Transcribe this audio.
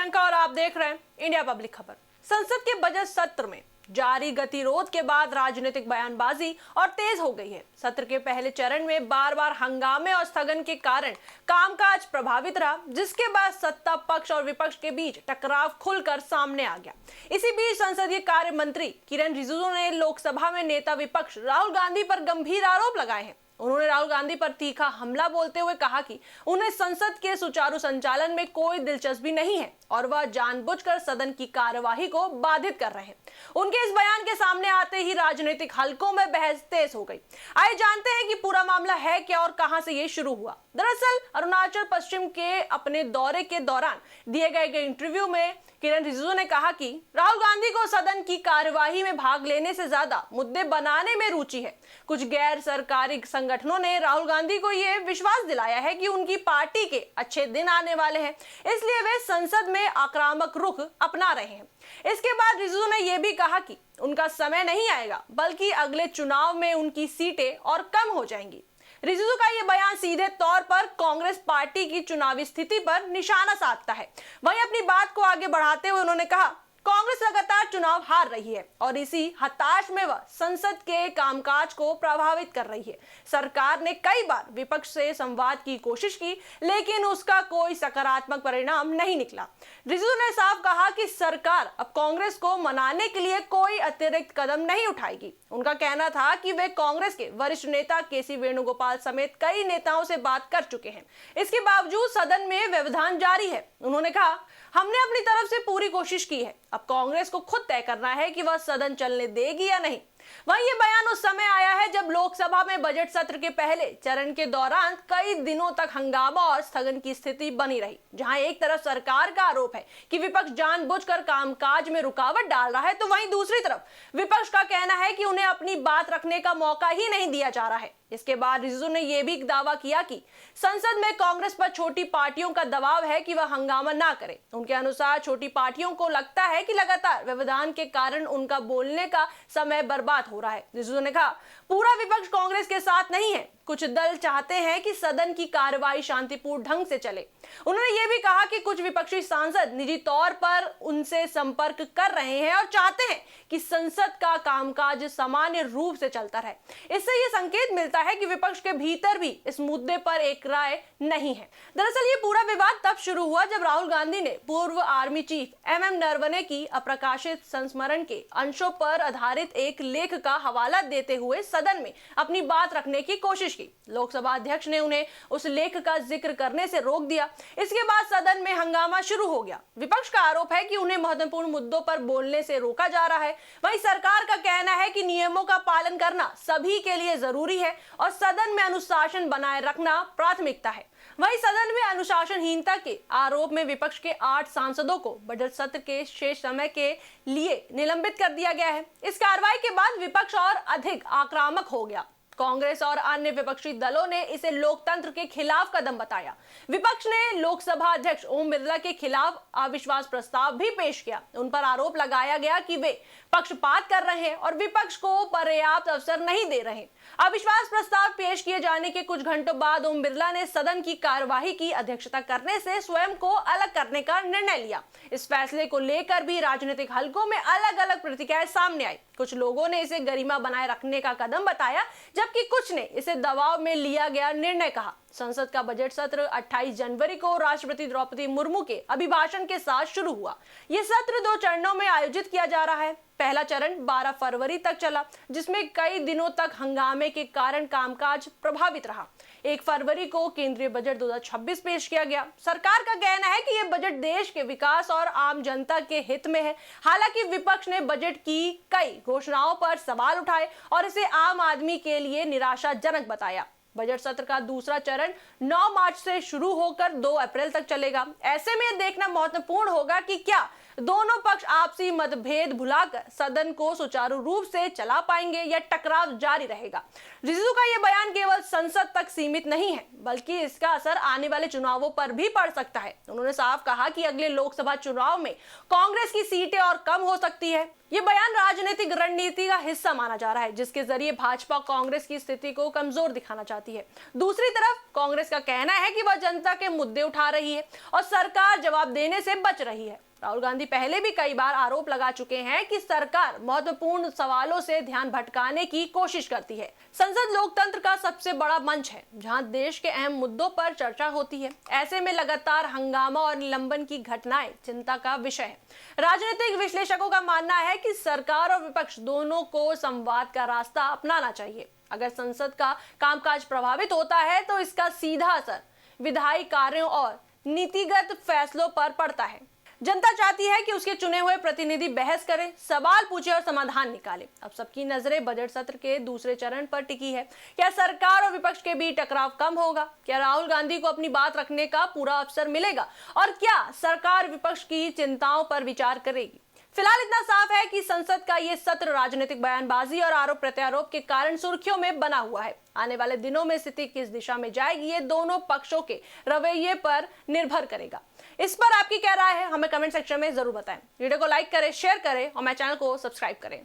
प्रियंका और आप देख रहे हैं इंडिया पब्लिक खबर। संसद के बजट सत्र में जारी गतिरोध के बाद राजनीतिक बयानबाजी और तेज हो गई है। सत्र के पहले चरण में बार बार हंगामे और स्थगन के कारण कामकाज प्रभावित रहा, जिसके बाद सत्ता पक्ष और विपक्ष के बीच टकराव खुलकर सामने आ गया। इसी बीच संसदीय कार्य मंत्री किरण रिजिजू ने लोकसभा में नेता विपक्ष राहुल गांधी पर गंभीर आरोप लगाए हैं। उन्होंने राहुल गांधी पर तीखा हमला बोलते हुए कहा कि उन्हें संसद के सुचारू संचालन में कोई दिलचस्पी नहीं है और वह जानबूझकर सदन की कार्यवाही को बाधित कर रहे हैं। उनके इस बयान के सामने आते ही राजनीतिक हलकों में बहस तेज हो गई। आइए जानते हैं कि पूरा मामला है क्या और कहां से ये शुरू हुआ। दरअसल अरुणाचल पश्चिम के अपने दौरे के दौरान दिए गए इंटरव्यू में किरण रिजिजू ने कहा कि राहुल गांधी को सदन की कार्यवाही में भाग लेने से ज्यादा मुद्दे बनाने में रुचि है। कुछ गैर सरकारी संगठनों ने राहुल गांधी को यह विश्वास दिलाया है कि उनकी पार्टी के अच्छे दिन आने वाले हैं, इसलिए वे संसद में आक्रामक रुख अपना रहे हैं। इसके बाद रिजिजू ने यह भी कहा कि उनका समय नहीं आएगा, बल्कि अगले चुनाव में उनकी सीटें और कम हो जाएंगी। रिजिजू का यह बयान सीधे तौर पर कांग्रेस पार्टी की चुनावी स्थिति पर निशाना साधता है। वहीं अपनी बात को आगे बढ़ाते हुए उन्होंने कहा, कांग्रेस लगातार चुनाव हार रही है और इसी हताश में वह संसद के कामकाज को प्रभावित कर रही है। सरकार ने कई बार विपक्ष से संवाद की कोशिश की, लेकिन उसका कोई सकारात्मक परिणाम नहीं निकला। रिजिजू ने साफ कहा कि सरकार अब कांग्रेस को मनाने के लिए कोई अतिरिक्त कदम नहीं उठाएगी। उनका कहना था कि वे कांग्रेस के वरिष्ठ नेता केसी वेणुगोपाल समेत कई नेताओं से बात कर चुके हैं। इसके बावजूद सदन में व्यवधान जारी है। उन्होंने कहा, हमने अपनी तरफ से पूरी कोशिश की है, अब कांग्रेस को खुद तय करना है कि वह सदन चलने देगी या नहीं। वहीं ये बयान उस समय आया है जब लोकसभा में बजट सत्र के पहले चरण के दौरान कई दिनों तक हंगामा और स्थगन की स्थिति बनी रही, जहां एक तरफ सरकार का आरोप है कि विपक्ष जानबूझकर कामकाज में रुकावट डाल रहा है, तो वहीं दूसरी तरफ विपक्ष का कहना है कि उन्हें अपनी बात रखने का मौका ही नहीं दिया जा रहा है। इसके बाद रिजिजू ने यह भी दावा किया कि संसद में कांग्रेस पर छोटी पार्टियों का दबाव है कि वह हंगामा ना करे। उनके अनुसार छोटी पार्टियों को लगता है कि लगातार व्यवधान के कारण उनका बोलने का समय बर्बाद हो रहा है। रिजिजू ने कहा, पूरा विपक्ष कांग्रेस के साथ नहीं है, कुछ दल चाहते हैं कि सदन की कार्यवाही शांतिपूर्ण ढंग से चले। उन्होंने यह भी कहा कि कुछ विपक्षी सांसद निजी तौर पर उनसे संपर्क कर रहे हैं और चाहते हैं कि संसद का कामकाज सामान्य रूप से चलता रहे। इससे यह संकेत मिलता है कि विपक्ष के भीतर भी इस मुद्दे पर एक राय नहीं है। दरअसल ये पूरा विवाद तब शुरू हुआ जब राहुल गांधी ने पूर्व आर्मी चीफ एमएम नरवणे की अप्रकाशित संस्मरण के अंशों पर आधारित एक लेख का हवाला देते हुए सदन में अपनी बात रखने की कोशिश की। लोकसभा अध्यक्ष ने उन्हें उस लेख का जिक्र करने से रोक दिया। इसके बाद सदन में हंगामा शुरू हो गया। विपक्ष का आरोप है कि उन्हें महत्वपूर्ण मुद्दों पर बोलने से रोका जा रहा है। वहीं सरकार का कहना है कि नियमों का पालन करना सभी के लिए जरूरी है और सदन में अनुशासन बनाए रखना प्राथमिकता है। वहीं सदन में अनुशासनहीनता के आरोप में विपक्ष के 8 सांसदों को बजट सत्र के शेष समय के लिए निलंबित कर दिया गया है। इस कार्रवाई के बाद विपक्ष और अधिक आक्रामक हो गया। कांग्रेस और अन्य विपक्षी दलों ने इसे लोकतंत्र के खिलाफ कदम बताया। विपक्ष ने लोकसभा अध्यक्ष ओम बिरला के खिलाफ अविश्वास प्रस्ताव भी पेश किया। उन पर आरोप लगाया गया कि वे पक्षपात कर रहे हैं और विपक्ष को पर्याप्त अवसर नहीं दे रहे। अविश्वास प्रस्ताव पेश किए जाने के कुछ घंटों बाद ओम बिरला ने सदन की कार्यवाही की अध्यक्षता करने से स्वयं को अलग करने का निर्णय लिया। इस फैसले को लेकर भी राजनीतिक हलकों में अलग अलग प्रतिक्रियाएं सामने आई। कुछ लोगों ने इसे गरिमा बनाए रखने का कदम बताया, जबकि कुछ ने इसे दबाव में लिया गया निर्णय कहा। संसद का बजट सत्र 28 जनवरी को राष्ट्रपति द्रौपदी मुर्मू के अभिभाषण के साथ शुरू हुआ। यह सत्र 2 चरणों में आयोजित किया जा रहा है। पहला चरण 12 फरवरी तक चला, जिसमें कई दिनों तक हंगामे के कारण कामकाज प्रभावित रहा। 1 फरवरी को केंद्रीय बजट 2026 पेश किया गया। सरकार का कहना है कि यह बजट देश के विकास और आम जनता के हित में है। हालांकि विपक्ष ने बजट की कई घोषणाओं पर सवाल उठाए और इसे आम आदमी के लिए निराशाजनक बताया। बजट सत्र का दूसरा चरण 9 मार्च से शुरू होकर 2 अप्रैल तक चलेगा। ऐसे में देखना महत्वपूर्ण होगा कि क्या दोनों पक्ष आपसी मतभेद भुलाकर सदन को सुचारू रूप से चला पाएंगे या टकराव जारी रहेगा। रिजिजू का यह बयान केवल संसद तक सीमित नहीं है, बल्कि इसका असर आने वाले चुनावों पर भी पड़ सकता है। उन्होंने साफ कहा कि अगले लोकसभा चुनाव में कांग्रेस की सीटें और कम हो सकती है। ये बयान राजनीतिक रणनीति का हिस्सा माना जा रहा है, जिसके जरिए भाजपा कांग्रेस की स्थिति को कमजोर दिखाना चाहती है। दूसरी तरफ कांग्रेस का कहना है कि वह जनता के मुद्दे उठा रही है और सरकार जवाब देने से बच रही है। राहुल गांधी पहले भी कई बार आरोप लगा चुके हैं कि सरकार महत्वपूर्ण सवालों से ध्यान भटकाने की कोशिश करती है। संसद लोकतंत्र का सबसे बड़ा मंच है, जहां देश के अहम मुद्दों पर चर्चा होती है। ऐसे में लगातार हंगामा और निलंबन की घटनाएं चिंता का विषय है। राजनीतिक विश्लेषकों का मानना है कि सरकार और विपक्ष दोनों को संवाद का रास्ता अपनाना चाहिए। अगर संसद का कामकाज प्रभावित होता है तो इसका सीधा असर विधायी कार्यों और नीतिगत फैसलों पर पड़ता है। जनता चाहती है कि उसके चुने हुए प्रतिनिधि बहस करें, सवाल पूछे और समाधान निकाले। अब सबकी नजरें बजट सत्र के दूसरे चरण पर टिकी है। क्या सरकार और विपक्ष के बीच टकराव कम होगा? क्या राहुल गांधी को अपनी बात रखने का पूरा अवसर मिलेगा? और क्या सरकार विपक्ष की चिंताओं पर विचार करेगी? फिलहाल इतना साफ है कि संसद का ये सत्र राजनीतिक बयानबाजी और आरोप प्रत्यारोप के कारण सुर्खियों में बना हुआ है। आने वाले दिनों में स्थिति किस दिशा में जाएगी, ये दोनों पक्षों के रवैये पर निर्भर करेगा। इस पर आपकी क्या राय है, हमें कमेंट सेक्शन में जरूर बताएं। वीडियो को लाइक करें, शेयर करें और मेरे चैनल को सब्सक्राइब करें।